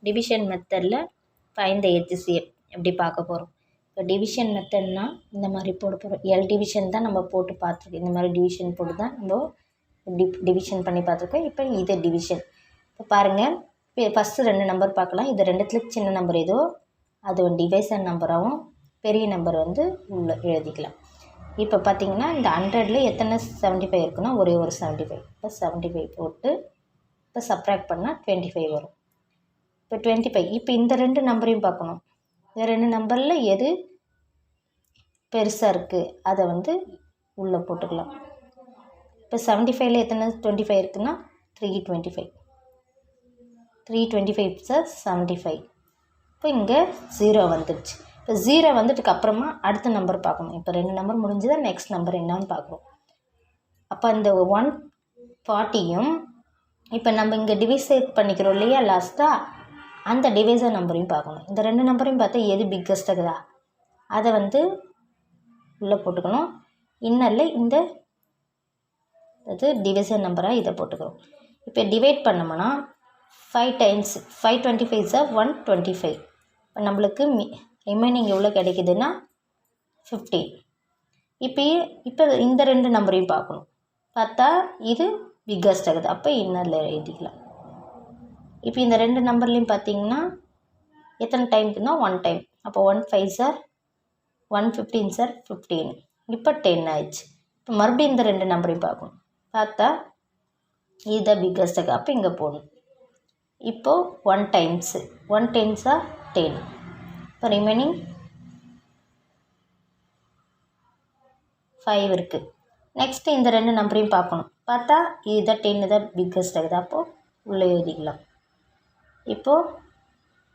Division மெத்தடில் find the HCF எப்படி பார்க்க போகிறோம். இப்போ டிவிஷன் மெத்தட்னா இந்த மாதிரி போட போகிறோம். எல் டிவிஷன் தான் நம்ம போட்டு பார்த்துருக்கோம். இந்த மாதிரி டிவிஷன் போட்டு தான் நம்ம டிவிஷன் பண்ணி பார்த்துருக்கோம். இப்போ இது டிவிஷன். இப்போ பாருங்கள், இப்போ ஃபஸ்ட்டு 2 நம்பர் பார்க்கலாம். இது ரெண்டுத்துல சின்ன நம்பர் ஏதோ அது ஒரு டிவைசர் நம்பராகவும் பெரிய நம்பர் உள்ள எழுதிக்கலாம். இப்போ பார்த்தீங்கன்னா இந்த 100ல் எத்தனை 75 இருக்குன்னா ஒரே ஒரு 75. இப்போ 75 போட்டு இப்போ சப்ராக்ட் பண்ணால் 25 வரும். இப்போ 25. இப்போ இந்த 2 நம்பரையும் பார்க்கணும். இந்த 2 நம்பரில் எது பெருசாக இருக்குது அதை உள்ளே போட்டுக்கலாம். இப்போ 75ல் எத்தனை 25 இருக்குன்னா 325. 325 + 75. இப்போ இங்கே 0 வந்துடுச்சு. இப்போ 0 வந்துட்டுக்கு அப்புறமா அடுத்த நம்பர் பார்க்கணும். இப்போ 2 நம்பர் முடிஞ்சுதான் நெக்ஸ்ட் நம்பர் என்னான்னு பார்க்குறோம். அப்போ இந்த 140யும் இப்போ நம்ம இங்கே டிவைசேட் பண்ணிக்கிறோம் இல்லையா லாஸ்ட்டாக, அந்த டிவைசர் நம்பரையும் பார்க்கணும். இந்த 2 நம்பரையும் பார்த்தா எது பிக்கஸ்ட் இருக்குதா அதை உள்ளே போட்டுக்கணும். இன்னரில் இந்த டிவைசர் நம்பராக இதை போட்டுக்கிறோம். இப்போ டிவைட் பண்ணோம்னா 5 டைம்ஸ் 525 = 125. இப்போ நம்மளுக்கு ரிமைனிங் எவ்வளோ கிடைக்குதுன்னா 15. இப்போ இந்த 2 நம்பரையும் பார்க்கணும். பார்த்தா இது பிக்கஸ்ட் ஆகுது. அப்போ இன்னரில் எழுதிக்கலாம். இப்போ இந்த 2 நம்பர்லேயும் பார்த்தீங்கன்னா எத்தனை டைம்க்குன்னா 1 டைம். அப்போ 1 5 = 1 15 = 15. இப்போ 10 ஆயிடுச்சு. இப்போ மறுபடியும் இந்த 2 நம்பரையும் பார்க்கணும். பார்த்தா இதுதான் பிக்கஸ்ட் ஆகுது. அப்போ இங்கே போடணும். இப்போது 1 டைம்ஸ் 1 10s = 10. இப்போ ரிமைனிங் 5 இருக்குது. நெக்ஸ்ட்டு இந்த 2 நம்பரையும் பார்க்கணும். பார்த்தா இதுதான் 10 தான் பிக்கஸ்ட் ஆகுது. அப்போது உள்ளே எழுதிக்கலாம். இப்போது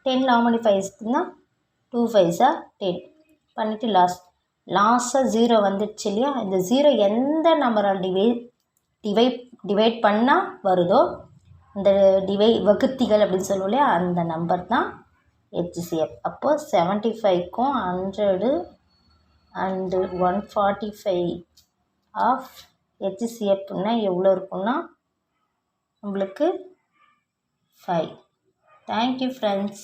10ல் how many 5 இருக்குன்னா 2 5s = 10 பண்ணிவிட்டு லாஸ்ட்டாக 0 வந்துடுச்சு இல்லையா. இந்த 0 எந்த நம்பரால் டிவைட் பண்ணால் வருதோ இந்த வகுத்திகள் அப்படின்னு சொல்லுவோம் இல்லையா, அந்த நம்பர் தான் HCF. அப்போது 75க்கும் 100 and 145 ஆஃப் HCFன்னா எவ்வளோ இருக்குன்னா நம்மளுக்கு 5. Thank you friends.